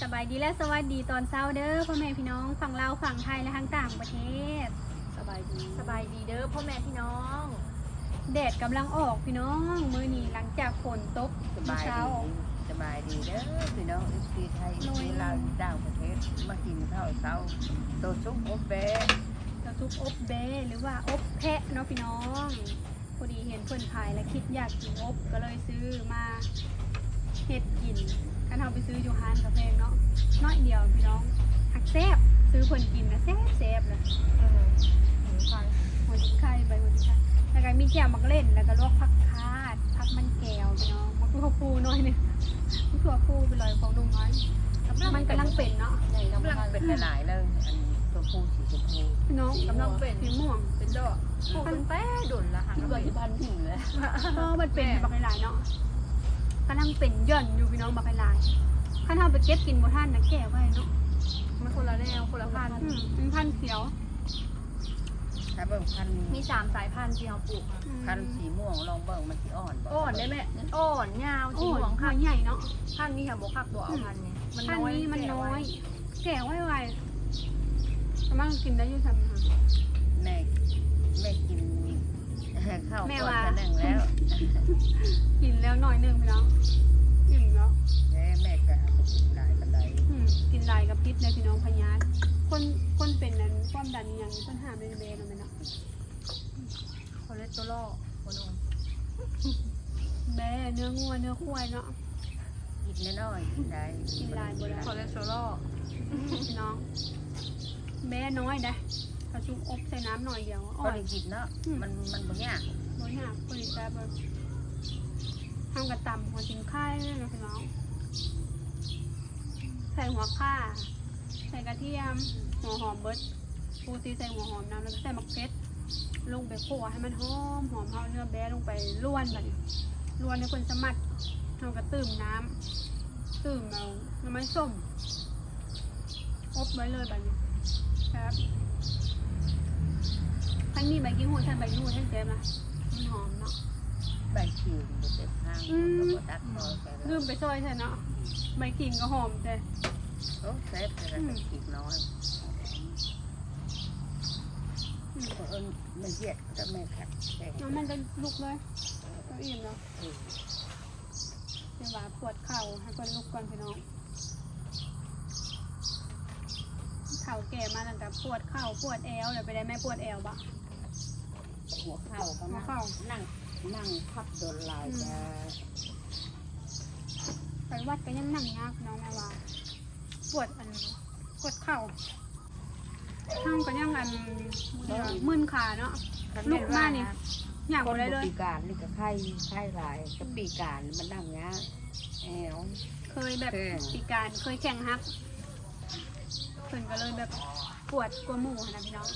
สบายดีและสวัสดีตอนเช้าเด้อพ่อแม่พี่น้องฝั่งลาวฝั่งไทยและทั้งต่างประเทศสบายดีเด้อพ่อแม่พี่น้องแดดกำลังออกพี่น้องมื้อนี้หลังจากฝนตกเช้าสบายดีเด้อพี่น้องที่ไทยที่ลาวต่างประเทศมากินข้าวเช้าโตซุปอบเบะ กระซุปอบเบหรือว่าอบแพะเนาะพี่น้องพอดีเห็นเพิ่นขายและคิดอยากกินอบก็เลยซื้อมาเฮ็ดกินกันเอาไปซื้ออยู่ร้านกาแฟเนาะน้อยเดียวพี่น้องหักแซ่บซื้อเพิ่นกินนะแซ่บเลยหัวชิ้นไข่ใบหัวชิ้นไข่แล้วก็มีแก้วมักเล่นแล้วก็ลวกผักคาดผักมันแก้วพี่น้องมักถั่วพูหน่อยนึงมักถั่วพูไปลอยของลุงน้อยมันกำลังเป็นเนาะ กำลังเป็นหลายๆเลยอันตัวผู้สีชมพู พี่น้องกำลังเป็นสีม่วง เป็นดอกปลูกเป็นแป้ดุนละค่ะ ที่ว่าที่บ้านหิ่งเลย ก็มันเป็นบักหลายเนาะกำลังเป็นย่อนอยู่พี่น้องบักหลายขั้นเอาไปเก็บกินบ่ทันนะแก่ไว้เนาะ มันคนละแนวคนละพันธุ์ เป็นพันธุ์เขียว ถ้าเบิ่งพัน มี3 สายพันธุ์ที่เราปลูก พันสีม่วงลองเบิ่งมันสีอ่อน อ่อนได้ไหมอ่อนยาวสี โอ้ หวง ขา ค่ะ ใหญ่เนาะ พันธุ์นี้ค่ะบอกคักบอกเอาพันธุ์นี้ พันธุ์นี้มันน้อย แก่ไวๆกำลังกินได้อยู่ซ้ำค่ะ แม่กินข้าวก่อนนึงแล้ว กินแล้วหน่อยนึงพี่น้องกินแล้ว แม่ก็หลายปันได กินลายกับพิษเลยพี่น้องพญาคนเป็นนั้นความดันอย่างนี้ต้นหามเบนเบนเอาไหมเนาะ คอเลสเตอรอลคนอ่อน แม่เนื้องัวเนื้อควายเนาะ กินน้อยๆกินได้ กินลายบ่ได้ คอเลสเตอรอล พี่น้องแม่น้อยนะกระชุบอบใส่น้ำหน่อยเดียว พ อ่ อ อน ได้กินเนาะมันบ่ยาก น้อยหนักคนอีกแบบทำกระตำหัวชิ้นข้าวเลยนะพี่น้องใส่หัวข่าใส่กระเทียมหัวหอมเบิร์ดปูตีใส่หัวหอมน้ำแล้วก็ใส่มะเขือลงไปคั่วให้มันหอมเอาเนื้อแบะลงไปล้วนแบบนี้ล้วนในคนสมัดเราก็ตื่มน้ำตื่มเอาน้ำมันส้มอบไว้เลยแบบนี้ครับท่านมีใบกิ้งหูท่านใบยูท่านเจ๊มามันหอมเนาะ ใบขิงบ่เจ็บห้างก็บ่ตัดพอไป ลืมไปซอยใช่เนาะใบขิงก็หอมแต่ โอ้เซฟเลยนะขิงน้อยมันเย็ดก็ไม่ขัดแข็ง น้ำมันจะลุกเลยก็อิ่มแล้วเดี๋ยวว่าปวดเข่าให้คนลุกก่อนพี่น้องเข่าแก่มาตั้งแต่ปวดเข่าปวดแอวเลยไปได้แม่ปวดแอวบะ หัวเข่าก็นั่งพับโดนลายจะ ไปวัดก็ยังนั่งยากน้องแม่ว่าปวดเข่าห้างก็ยังมึนขาเนาะลุกมานี่อยาก คน อะไรเลย ปีการนี่ก็ไข้หลายก็ปีการมันนั่งเงี้ยแอว เคยแบบปีการเคยแข่งฮักเพิ่นก็เลยแบบปวดกลัวหมูนะพี่น้อง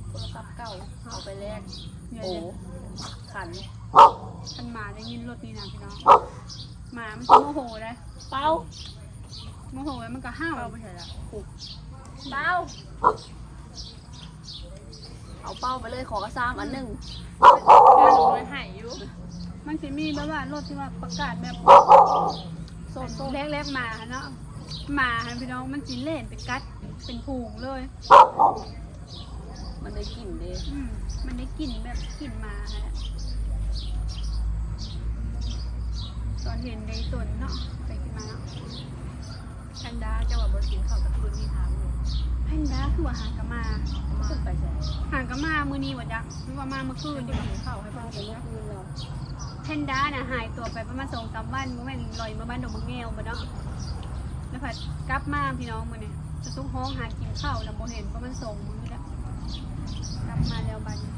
โทรศัพท์เก่าเอาไปแลก โอ้ ขัน ท่านหมาได้ยินรถนี่นะพี่น้องหมามันจะโมโหเลย เป้า โมโหแล้วมันก็ห้าว เป้าไม่ใช่ละปลูกเป้าเอาเป้าไปเลยขอกระซ้ำอันหนึ่งแค่หนูไม่หายอยู่ มันจะมีแบบว่ารถที่ว่าประกาศแบบโซนแรกๆมาเนาะหมาพี่น้องมันจีเล่นเป็นกัดเป็นผูงเลย มันได้กลิ่นเด้ มันได้กลิ่นแบบกลิ่นหมาฮะตอนเห็นในตนเนาะไปกินมาเนาะ แพนด้าจังหวัดบนกินข้าวกับคืนมีทางอยู่ แพนด้าคือว่าหางกะมา ขึ้นไปใช่ หางกะมามือนี้วะจ๊ะหรือว่ามาเมื่อคืน ที่มากินข้าวให้ป้าเป็นเมื่อคืนเรา แพนด้าน่ะหายตัวไปประมาณ2-3 วันเมื่อวันลอยเมื่อบ้านดงมะแงวบ่เนาะแล้วผัดกลับมาพี่น้องมื้อนี้จะซุกห้องหากินข้าวแล้วบ่เห็นเพราะมันส่งมื้อแล้วกลับมาแล้วบัดนี้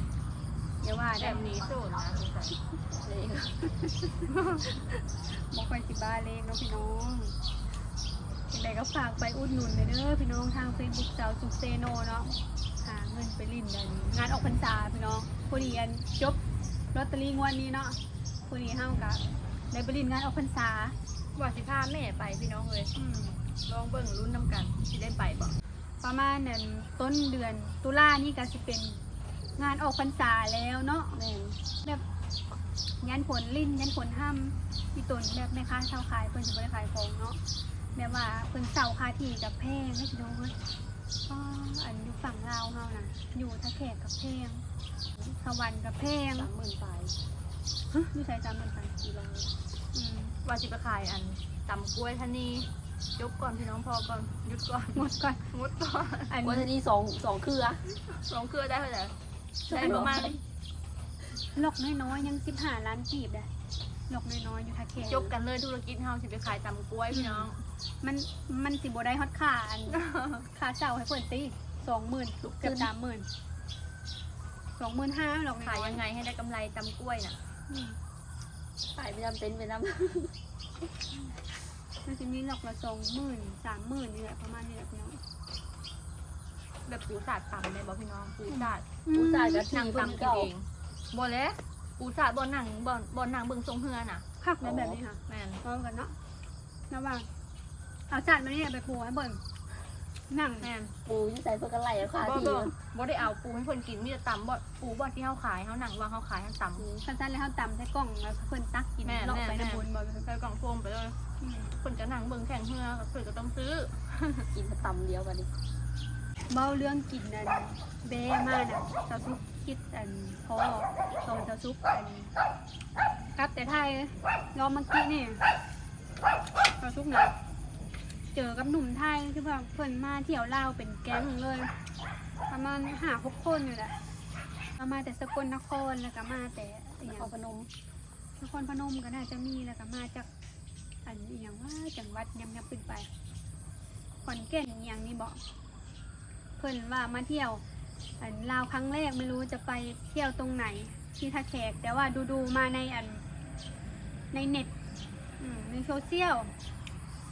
เดี๋ยวว่า แบ ได้ บนี้โซนนะคุณใส่เลย บ่ค่อยสิบ้าเลขเนาะพี่น้องจังไดก็ฝากไปอุดหนุนเด้อพี่น้องทาง Facebook สาวสุขเซโนเนาะหาเงินไปลิ้นได้นี่งานออกพรรษาพี่น้องพอดีอันจบลอตเตอรี่งวดนี้เนาะพอดีเฮาก็ได้ไปลิ้นงานออกพรรษา ว่าสิพาแม่ไปพี่น้องเลยลองเบิ่งรุ่นน้ำกันที่ได้ไปบ่ ประมาณนั้นต้นเดือนตุลานี่ก็สิเป็น งานออกพรรษาแล้วเนาะ แม่น แบบยันผลลิ้นยันผลห้ำพี่ตุนแบบแม่ค้าเช่าขายเพิ่นสิบ่ได้ขายของเนาะแบบว่าเพิ่นเช่าคาที่กับแพงให้พี่น้องเอ้ยก็อันอยู่ฝั่งลาวเฮาน่ะอยู่ท่าแขกกับแพงสวรรค์กับแพง 30,000ปลาย ฮะอยู่ใส่จำมันไป กีฬา ว่าสิไปขายอันตำกล้วยท่านี่จบก่อนพี่น้องพอก่อนหยุดก่อน หมดก่อน งดก่อน อัน วันนี้2เครือ ลองเครือได้เท่าไหร่ได้ประมาณ ลอกน้อยๆยัง15ล้านกีบเลยลอกน้อยๆอยู่ท่าแขก จบกันเลยธุรกิจเฮาสิไปขายตำกล้วยพี่น้อง มันสิบ่ได้ฮอดค่าอัน ค่าเช่าให้เพิ่นติ20,000เกือบ30,000 25,000หรอก ขายยังไงให้ได้กำไรตำกล้วยน่ะ ขายไปนำเต็นท์ไปนำ มันจะมีหลอกละ20,000 30,000นี่แหละประมาณนี้แหละพี่น้อง แบบปูสาดตำเลยบอกพี่น้องปูสาด ผู้ชายก็ หนั ที่ ง เพิ่น ตำกิน เก่า เองบ่แล้วปูสาดบ่หนังบ่หนังเบิ่งทรงเฮือน่ะ คักแบบนี้ค่ะ แม่น พร้อมกันเนาะระหว่างเอาจานมาเนี่ยไปปูให้เบิ่งนั่ง แม่น ปูอยู่ใส่เพิ่นก็ไล่เอาคา บ่ ที่ บ่ได้เอาปูให้เพิ่นกินมีแต่ตำบ่ปูบ่ที่เฮาขายเฮาหนังว่าเฮาขายเฮาตำ สั้นๆแล้วเขาตำใส่กล่องแล้วเพิ่นตักกิน แม่ เลาะไป แม่ น้ำบนบ่ ใส่กล่องโฟมไปเลยเพิ่นก็หนังเบิ่งแข่งเฮือเพิ่นก็ต้องซื้อ กินตำเดียวกันนี่ เบาเรื่องกินนั่นเบ้มาน่ะเจ้าซุกคิดอันพอตอนเจ้าซุกอันกลับแต่ไทยรอเมื่อกี้นี่เจ้าซุกนะเจอกับหนุ่มไทยคือแบบเพิ่นมาเที่ยวลาวเป็นแก๊งเลย ประมาณ5-6 คนอยู่แหละมาแต่สกลนครแล้วก็มาแต่อหย่าง เอาพนม นครพนมก็น่าจะมีแล้วก็มาจากอันอหย่างว่าจังหวัดยำขึ้นไปขอนแก่นอหย่างนี้บอกเพิ่นว่ามาเที่ยวอันลาวครั้งแรกไม่รู้จะไปเที่ยวตรงไหนที่ท่าแขกแต่ว่าดูมาในอันในเน็ตในโซเชียล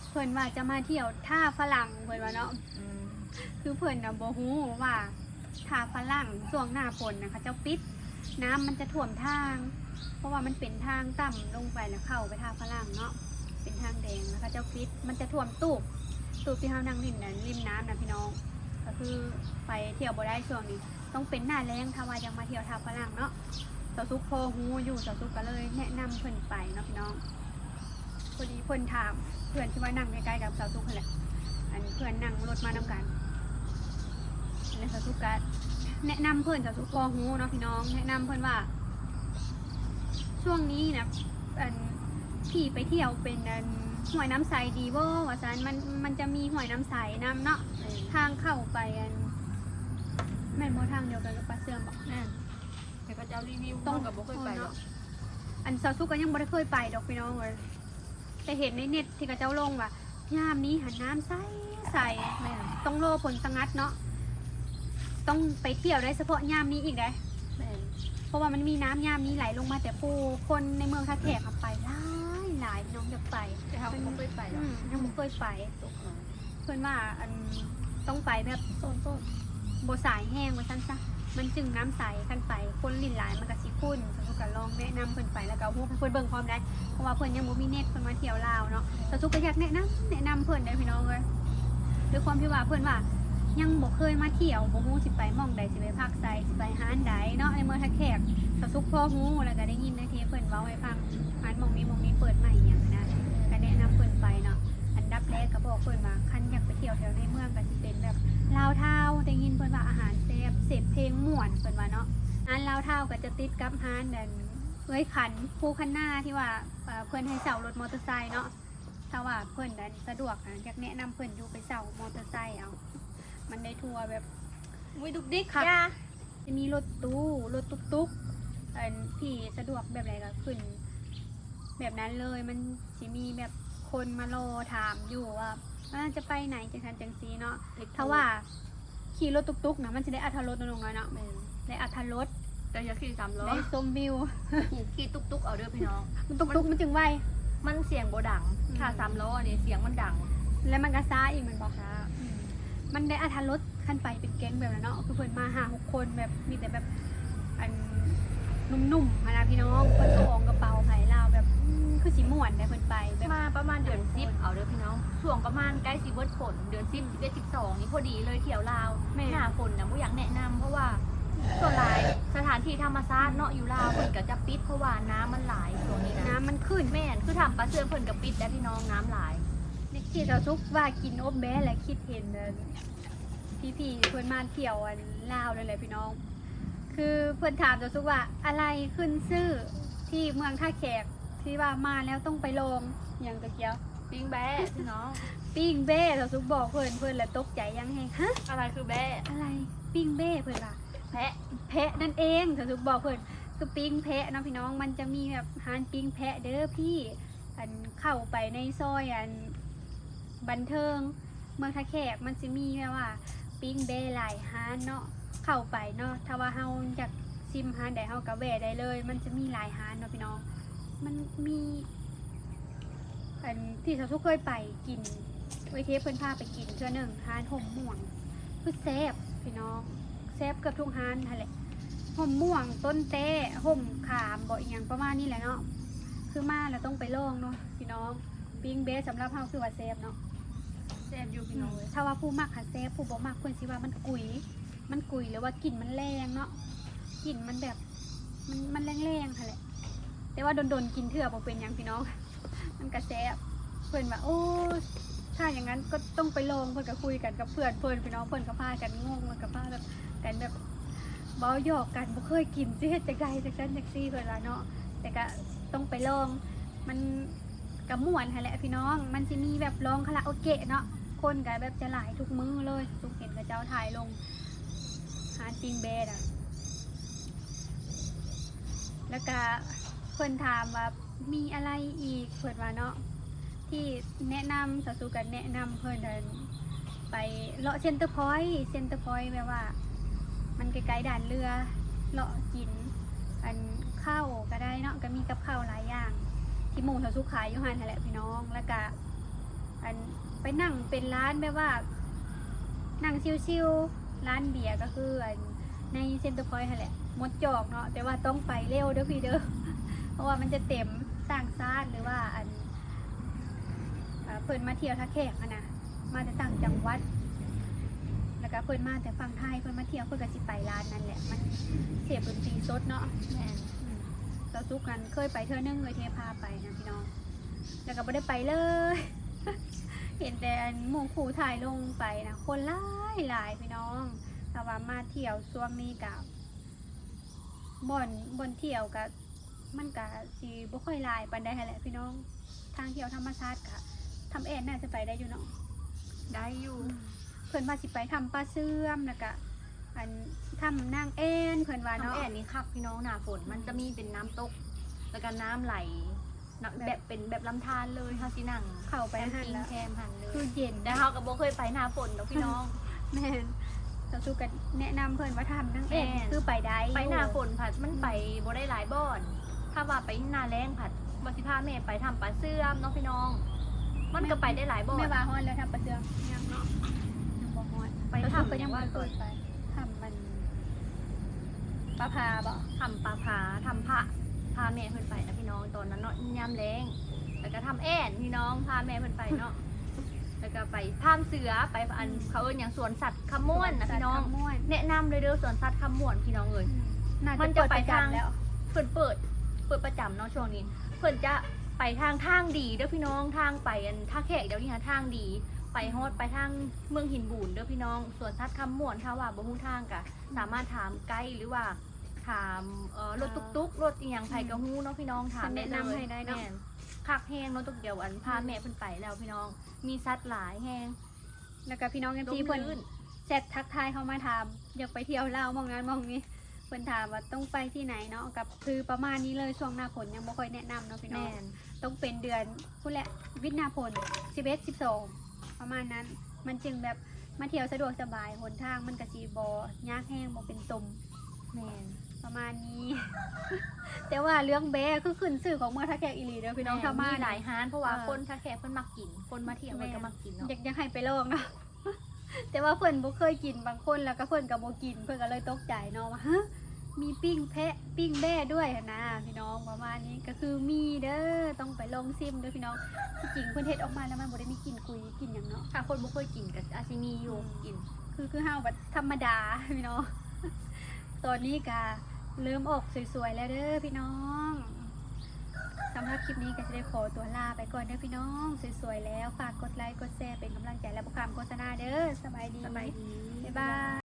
เพิ่นว่าจะมาเที่ยวท่าฝรั่งเพิ่นว่าเนาะ คือเพิ่นน่ะบ่ฮู้ว่าท่าฝรั่งช่วงหน้าฝนน่ะเขาเจ้าปิดน้ำมันจะท่วมทาง เพราะว่ามันเป็นทางต่ำลงไปแล้วเข้าไปท่าฝรั่งเนาะเป็นทางแดงแล้วเขาเจ้าปิดมันจะท่วมตูบที่เฮานั่งริมนั้นริมน้ำนะพี่น้องก็คือไปเที่ยวบ่ได้ช่วงนี้ ต้องเป็นหน้าแล้งถ้าว่ายังมาเที่ยวท่าฝรั่งเนาะสาวซุกพอฮู้อยู่สาวซุกก็เลยแนะนำเพิ่นไปเนาะพี่น้องพอดีเพิ่นถามเพื่อนที่ว่านั่งใกล้ๆกับสาวซุกนั่นแหละอันเพื่อนนั่งรถมานำกันแล้วสาวซุกก็แนะนำเพื่อนสาวซุกพอฮู้เนาะพี่น้องแนะนำเพื่อนว่า ช่วงนี้นะอันพี่ไปเที่ยวเป็นอันห้วยน้ำใสดีบ่ว่าซั่นมันจะมีห้วยน้ำใสน้ำเนาะทางเข้าไปอันแม่นบ่ทางเดียวกันกับปลาเสื่อมบ่ แม่นให้พระเจ้ารีวิวต้องกับบ่เคยไปหรอก อันสาวซุกก็ยังบ่ได้เคยไปดอกพี่น้องเลยแต่เห็นในเน็ตที่เขาเจ้าลงว่ายามนี้หันน้ำใสใสแม่นต้องรอผลสงัดเนาะต้องไปเที่ยวได้เฉพาะยามนี้อีกได้ แม่น เพราะว่ามันมีน้ำยามนี้ไหลลงมาแต่ผู้คนในเมืองท่าแขกเอาไปหลายน้องอยากไป แต่เฮาบ่เคยไปหรอก ยังไม่เคยไป ตกมา เพื่อนว่าอันต้องไปแบบโซนโบสายแห้งไว้สั้นซะมันจึงน้ำใสกันไปคนลินหลายมันก็สิคุ้นสมมติก็ลองแนะนำเพื่อนไปแล้วก็ฮู้เพื่อนเบิ่งพร้อมได้เพราะว่าเพื่อนยังบ่มีเน็ตเพื่อนมาเที่ยวลาวเนาะแต่ทุกก็อยากแนะนำเพื่อนได้พี่น้องเลยด้วยความที่ว่าเพื่อนว่ายังบ่เคยมาเที่ยวบ่ฮู้สิไปหม่องใดสิไปภาคไสสิไปหาอันใดเนาะในเมืองท่าแขกแต่ทุกพ่อฮู้แล้วก็ได้ยินในที่เพื่อนเว้าให้ฟังหานหม่องนี้เปิดใหม่หยังนะก็แนะนำเพื่อนไปเนาะอันดับแรกก็บอกเพื่อนว่าคันอยากไปเที่ยวแถวในเมืองก็สิเป็นแบบลาวเท้าได้ยินเพื่อนว่าอาหารแซ่บเสพเพลงม่วนเพื่อนว่าเนาะร้านลาวเท้าก็จะติดกับร้านนั่นเอ้ยขันผู้คันหน้าที่ว่าเพื่อนให้เช่ารถมอเตอร์ไซค์เนาะถ้าว่าเพื่อนนั้นสะดวกอยากแนะนำเพื่อนอยู่ไปเช่ามอเตอร์ไซค์เอามันได้ทัวร์แบบ อุ้ยดุกดิก ค่ะ ย่า จะมีรถตู้รถตุ๊กอันพี่สะดวกแบบไหนก็ขึ้น แบบนั้นเลยมันจะมีแบบคนมารอถามอยู่ว่าจะไปไหนจังทันจังซีเนาะถ้าว่าขี่รถตุ๊กๆนะมันจะได้อัธรสน้อยๆเนาะได้อัธรส แต่อย่าขี่3ล้อ ได้ชมวิว ขี่ตุกๆเอาเด้อพี่น้อง มันตุ๊กๆมันจึงไว มันเสียงบ่ดังถ้า3ล้อนี่เสียงมันดัง แล้วมันก็ซ่าอีกมันบอกมันได้อัธรสขั้นไปเป็นแก๊งแบบนั้นเนาะคือเพิ่นมา5-6 คนแบบมีแต่แบบอันนุ่มๆนะพี่น้องเพิ่นก็ของกระเป๋าไผ่ลาวแบบคือสิม่วนได้เพิ่นไปแบบ มาประมาณเดือน10เอาเด้อพี่น้องช่วงประมาณใกล้สิเบิดฝนเดือน10 11 12นี่พอดีเลยเที่ยวลาวหน้าฝนน่ะบ่อยากแนะนำเพราะว่า ส่วนหลายสถานที่ธรรมชาติเนาะอยู่ลาวเพิ่นก็จะปิดเพราะว่าน้ำมันหลายช่วงนี้นะ น้ำมันขึ้น แม่นคือทำปลาเสื่อมเพิ่นกับปิดได้พี่น้องน้ำหลาย ในที่เราทุกว่ากินอบแบ้และคิดเห็นพี่ๆเพื่อนมาเที่ยวอันลาวเลยแหละพี่น้อง คือเพื่อนถามเราทุกว่าอะไรขึ้นชื่อที่เมืองท่าแขกที่ว่ามาแล้วต้องไปลองอย่างตะเกียว ปิ้งแบ้พี่น้อง ปิ้งเบ้เราทุกบอกเพื่อนแล้วตกใจยังไงฮะ อะไรคือแบ้ อะไรปิ้งเบ้เพื่อนล่ะ แพะ แพะนั่นเองเราทุกบอกเพื่อนคือปิ้งแพะเนาะพี่น้องมันจะมีแบบฮานปิ้งแพะเด้อพี่อันเข้าไปในซอยอันบันเทิงเมืองท่าแขกมันจะมีแบบว่าปิ้งเบ้หลายฮานเนาะเข้าไปเนาะถ้าว่าเฮาอยากซิมฮานใดเฮาก็แวะได้เลย มันจะมีหลายฮานเนาะพี่น้องมันมีอันที่เราทุกเคยไปกินไว้เทปเพิ่นพาไปกินเทื่อหนึ่งฮานห่มม่วงคือแซ่บพี่น้องแซ่บเกือบทุกฮานนั่นแหละห่มม่วงต้นเต้ห่มขามบ่อีหยังประมาณนี้แหละเนาะคือมาแล้วต้องไปลองเนาะพี่น้องปิ้งเบสสำหรับเฮาคือว่าแซ่บเนาะ แซ่บอยู่พี่น้องเลย ถ้าว่าผู้มักหาแซ่บผู้บ่มักเพิ่นสิว่ามันกุยหรือว่ากลิ่นมันแรงเนาะกลิ่นมันแบบมันแรงๆค่ะแหละแต่ว่าโดนๆกินเถื่อบ่เป็นหยังพี่น้อง มันก็แซ่บเพิ่นว่าโอ้ถ้าอย่างนั้นก็ต้องไปลองเพิ่นก็คุยกันกับเพื่อนเพิ่นพี่น้องเพิ่นก็พากันงงมันก็พาแบบกันแบบเว้าหยอกกันบ่เคยกินสิเฮ็ดจังไดจังซั่นจังซี่เพิ่นว่าเนาะแต่ก็ต้องไปลองมันก็ม่วนหั่นแหละพี่น้องมันสิมีแบบร้องคาราโอเกะเนาะคนก็แบบจะหลายทุกมื้อเลยทุกเห็นกับเจ้าถ่ายลงหาจริงเบสอ่ะแล้วก็เพิ่นถามว่ามีอะไรอีกเพิ่นว่าเนาะที่แนะนำสาสุกันแนะนำเพิ่นเดินไปเลาะเซ็นเตอร์พอยต์แบบว่า มันใกล้ๆด่านเรือเลาะกินอันข้าวก็ได้เนาะก็มีกับข้าวหลายอย่างที่หมู่สาสุขายอยู่หั่นนั่นแหละพี่น้องแล้วก็อันไปนั่งเป็นร้านแบบว่านั่งชิวๆร้านเบียร์ก็คืออันในเซ็นเตอร์พอยต์นั่นแหละหมดจอกเนาะแต่ว่าต้องไปเร็วเด้อพี่เด้อ เพราะว่ามันจะเต็มต่างชาติหรือว่าอันเพิ่นมาเที่ยวท่าแขกนะมาแต่ต่างจังหวัดแล้วก็เพิ่นมาแต่ฝั่งไทยเพิ่นมาเที่ยวเพิ่นก็สิไปร้านนั่นแหละมันเสียบดนตรีสดเนาะแม่นเราซุกกันเคยไปเทื่อนึงเลยเทพาไปนะพี่น้องแล้วก็ไม่ได้ไปเลย เห็นแต่หมู่คู่ถ่ายลงไปนะคนหลายพี่น้องแต่ว่ามาเที่ยวช่วงนี้กับบ่อนเที่ยวกับมันกะสิบ่ค่อยหลายปานใดแหละพี่น้องทางเที่ยวธรรมชาติกะทำแอนน่าจะไปได้อยู่เนาะ ได้อยู่ เพิ่นว่าสิไปทำปลาเสื่อมแล้วก็อันทำนางแอนเพิ่นว่า น้ำ เนาะ แอนนี่คักพี่น้องหน้าฝนมันจะมีเป็นน้ำตกแล้วก็น้ำไหลแบบเป็นแบบลำธารเลยเฮาสินั่ง เข้าไป แคม หั่น ปิ้ง แล้ว แคมหันเล คื ย อเย็น แต่เฮาก็บ่เคยไปหน้าฝนดอกพี่น้อง แม่นเราสู้กันแนะนำเพิ่นว่าทำนางแอน แม่น คือไปได้อยู่ ไปหน้าฝนผัดมันไปบ่ได้หลายบ่อน ถ้าว่าไปหน้าแรงผัดบ่สิพาแม่ไปทำปลาเสื่อมเนาะพี่น้อง มันก็ไปได้หลายบ่อน ไม่ว่าฮ้อนแล้วทำปลาเสื่อมยังเนาะยังบ่ฮ้อน ไป เรา ทำ สู้ก็ยังบ่ ว่า เคยไปทำมันปลาพาบ่ ทำปลาผาทำพระพาแม่เพิ่นไปนะพี่น้องตอนนั้นเนาะยามแรงแล้วก็ทำแอนพี่น้องพาแม่เพิ่นไปเนาะ แล้วก็ไปพามเสือไปอันเขาเอิ้นอย่างสวนสัตว์คำม่วนนะพี่น้อง สัตว์คำม่วน แนะนำเลยเด้อสวนสัตว์คำม่วนพี่น้องเอ้ย น่า มั จะ น เปิ จะ ด ไป ประ ทาง จำแล้ว เปิดประจำเนาะช่วงนี้เพิ่นจะไปทางดีเด้อพี่น้องทางไปอันท่าแขกเดี๋ยวนี้หาทางดี ไปฮอดไปทางเมืองหินบูนเด้อพี่น้องสวนสัตว์คำม่วนถ้าว่าบ่ฮู้ทางก็สามารถถามไกด์หรือว่าถามรถตุ๊กๆรถอีหยังไผก็ฮู้เนาะพี่น้องถามได้เลย แนะนำให้ได้เนาะ แม่นคักแฮงเนาะตุกเดียวอันพาแม่เพิ่นไปแล้วพี่น้องมีสัตว์หลายแฮง แล้วก็พี่น้องกัน ร่ ที่ ม เพิ่น รื่น แชททักทายเข้ามาถามอยากไปเที่ยวลาวมองนั้นมองนี้เพิ่นถามว่าต้องไปที่ไหนเนาะกับคือประมาณนี้เลยช่วงหน้าฝนยังบ่ค่อยแนะนำเนาะพี่น้อ แม่ ง น ต้องเป็นเดือนพูดแหละวิทย์หนาฝน11 12ประมาณนั้น มันจึงแบบมาเที่ยวสะดวกสบายหนทางมันก็สิบ่ยากแห้งบ่เป็นตุ่ม แม่น ประมาณนี้ แต่ว่าเรื่องแบ้คือขึ้นสื่อของเมืองท่าแขกอีหลีเด้อพี่น้องชาวบ้าน มีหลายฮานเพราะว่า เออ คนท่าแขกเพิ่นมักกิน คนมาเที่ยวเพิ่นก็มักกินเนาะ อยากให้ไปลองเนาะ แต่ว่าเพิ่นบ่เคยกินบางคนแล้วก็เพิ่นก็บ่กินเพิ่นก็เลยตกใจเนาะว่าฮะมีปิ้งแพะปิ้งแบ้ด้วยหั้นนะพี่น้องประมาณนี้ก็คือมีเด้อต้องไปลองซิมเด้อพี่น้องที่จริงเพิ่นเฮ็ดออกมาแล้วมันบ่ได้มีกลิ่นกุยกลิ่นหยังเนาะ ถ้าคนบ่เคยกินก็อาจสิมีอยู่กิน คือเฮาแบบธรรมดา พี่น้อง ตอนนี้ก็เริ่มออกสวยๆแล้วเด้อพี่น้องสำหรับคลิปนี้ก็จะได้ขอตัวลาไปก่อนเด้อพี่น้องสวยๆแล้วฝากกดไลค์กดแชร์เป็นกำลังใจและประคำโฆษณาเด้อสบายดี สบายดี บ๊ายบาย